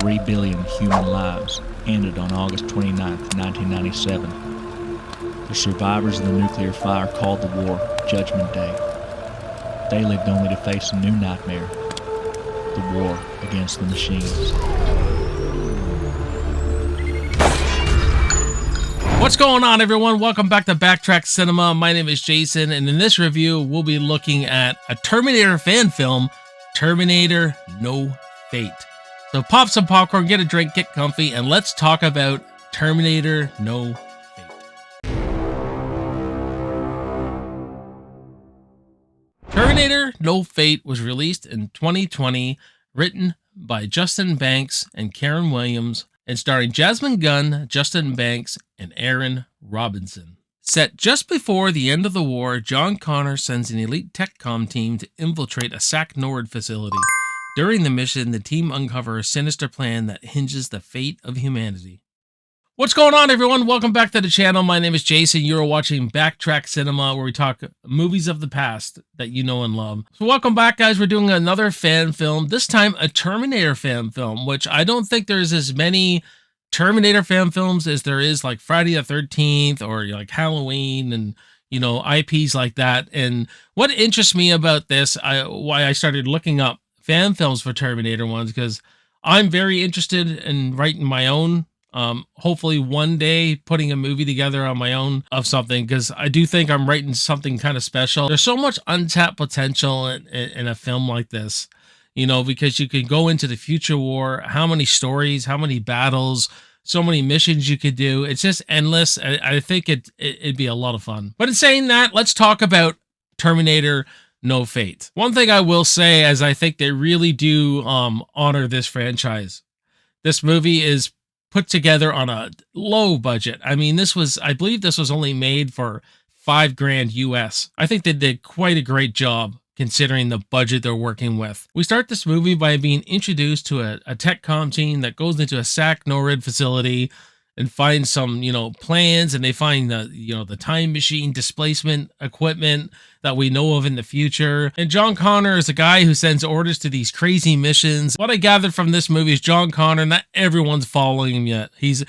3 billion human lives ended on August 29, 1997. The survivors of the nuclear fire called the war Judgment Day. They lived only to face a new nightmare, the war against the machines. What's going on, everyone? Welcome back to BACKTRACK Cinema. My name is Jason, and in this review, we'll be looking at a Terminator fan film, Terminator No Fate. So pop some popcorn, get a drink, get comfy, and let's talk about Terminator No Fate. Terminator No Fate was released in 2020, written by Justin Banks and Karen Williams, and starring Jasmine Gunn, Justin Banks, and Aaron Robinson. Set just before the end of the war, John Connor sends an elite TechCom team to infiltrate a SAC Nord facility. During the mission, the team uncover a sinister plan that hinges the fate of humanity. What's going on, everyone? Welcome back to the channel. My name is Jason. You're watching BACKTRACK Cinema, where we talk movies of the past that you know and love. So welcome back, guys. We're doing another fan film, this time a Terminator fan film, which I don't think there's as many Terminator fan films as there is like Friday the 13th or like Halloween and, you know, IPs like that. And what interests me about this, why I started looking up fan films for Terminator ones, because I'm very interested in writing my own. Hopefully one day putting a movie together on my own of something, because I do think I'm writing something kind of special. There's so much untapped potential in a film like this, you know, because you could go into the future war, how many stories, how many battles, so many missions you could do. It's just endless. I think it'd be a lot of fun. But in saying that, let's talk about Terminator No Fate. One thing I will say is I think they really do honor this franchise. This movie is put together on a low budget. I mean, I believe this was only made for $5,000 US. I think they did quite a great job considering the budget they're working with. We start this movie by being introduced to a TechCom team that goes into a SAC Nord facility and finds some, you know, plans, and they find the time machine displacement equipment that we know of in the future. And John Connor is a guy who sends orders to these crazy missions. What I gathered from this movie is John Connor, not everyone's following him yet. He's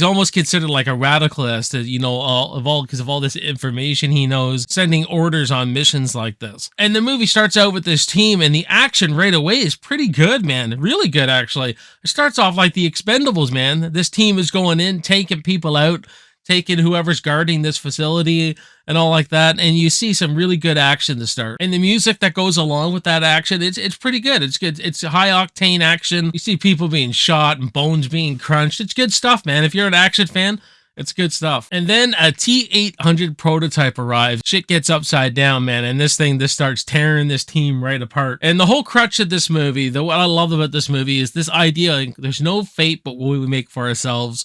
almost considered like a radicalist, you know, because of all this information he knows, sending orders on missions like this. And the movie starts out with this team, and the action right away is pretty good, man. Really good, actually. It starts off like the Expendables, man. This team is going in, taking people out, taking whoever's guarding this facility and all like that, and you see some really good action to start. And the music that goes along with that action, it's pretty good. It's good. It's high octane action. You see people being shot and bones being crunched. It's good stuff, man. If you're an action fan, it's good stuff. And then a T-800 prototype arrives. Shit gets upside down, man, and this starts tearing this team right apart. And the whole crutch of this movie, what I love about this movie is this idea, like, there's no fate but what we make for ourselves.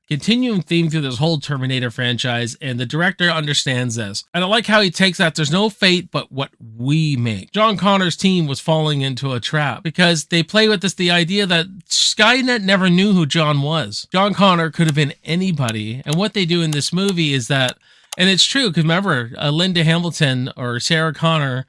Continuing theme through this whole Terminator franchise, and the director understands this. And I like how he takes that there's no fate but what we make. John Connor's team was falling into a trap because they play with the idea that Skynet never knew who John was. John Connor could have been anybody, and what they do in this movie is that, and it's true, because remember, Linda Hamilton or Sarah Connor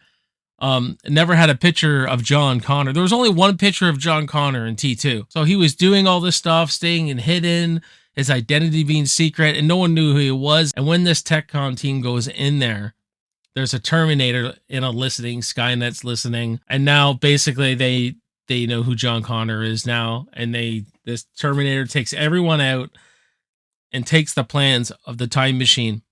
never had a picture of John Connor. There was only one picture of John Connor in T2. So he was doing all this stuff, staying hidden, his identity being secret, and no one knew who he was. And when this TechCom team goes in there, there's a Terminator in a listening, Skynet's listening, and now basically they know who John Connor is now, and this Terminator takes everyone out and takes the plans of the time machine,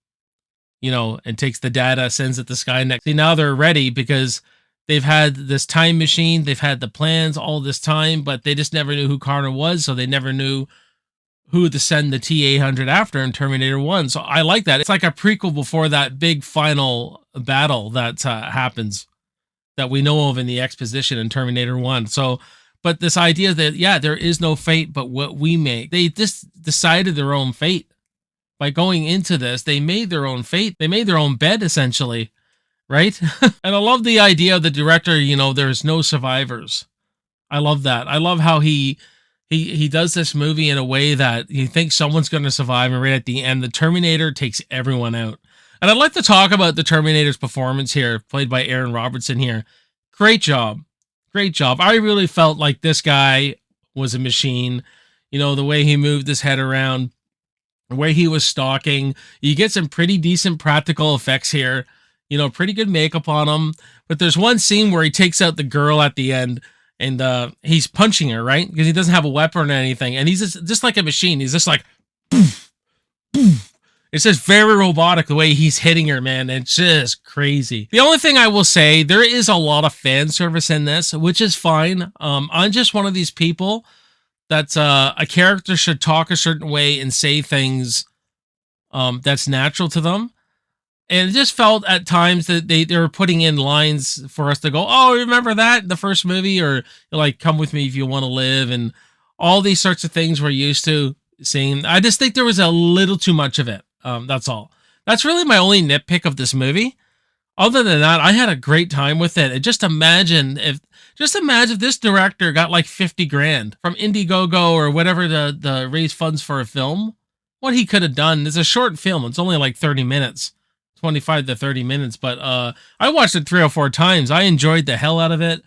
you know, and takes the data, sends it to Skynet. See, now they're ready because they've had this time machine, they've had the plans all this time, but they just never knew who Connor was, so they never knew who to send the T-800 after in Terminator 1. So I like that. It's like a prequel before that big final battle that happens that we know of in the exposition in Terminator 1. So, but this idea that, yeah, there is no fate but what we make. They just decided their own fate. By going into this, they made their own fate. They made their own bed, essentially, right? And I love the idea of the director, you know, there's no survivors. I love that. I love how he does this movie in a way that you think someone's going to survive, and right at the end, the Terminator takes everyone out. And I'd like to talk about the Terminator's performance here, played by Aaron Robertson here. Great job. Great job. I really felt like this guy was a machine. You know, the way he moved his head around, the way he was stalking. You get some pretty decent practical effects here. You know, pretty good makeup on him. But there's one scene where he takes out the girl at the end, and he's punching her, right? Because he doesn't have a weapon or anything. And he's just like a machine. He's just like, poof, poof. It's just very robotic the way he's hitting her, man. It's just crazy. The only thing I will say, there is a lot of fan service in this, which is fine. I'm just one of these people that's a character should talk a certain way and say things that's natural to them. And it just felt at times that they were putting in lines for us to go, oh, remember that? The first movie? Or like, come with me if you want to live. And all these sorts of things we're used to seeing. I just think there was a little too much of it. That's all. That's really my only nitpick of this movie. Other than that, I had a great time with it. And just imagine if this director got like 50 grand from Indiegogo or whatever the raise funds for a film. What he could have done. It's a short film. It's only like 30 minutes. 25 to 30 minutes, but I watched it 3 or 4 times. I enjoyed the hell out of it,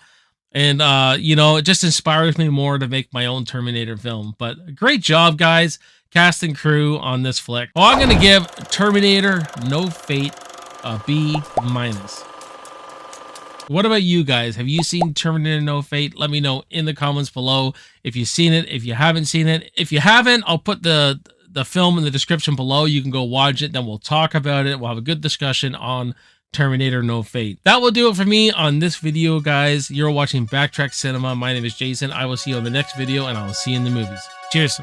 and you know, it just inspires me more to make my own Terminator film. But great job, guys, cast and crew on this flick. Well, I'm gonna give Terminator No Fate a B-. What about you guys? Have you seen Terminator No Fate? Let me know in the comments below if you've seen it, if you haven't seen it. If you haven't, I'll put the film in the description below. You can go watch it, then we'll talk about it. We'll have a good discussion on Terminator No Fate. That will do it for me on this video, guys. You're watching Backtrack Cinema. My name is Jason. I will see you on the next video, and I will see you in the movies. Cheers.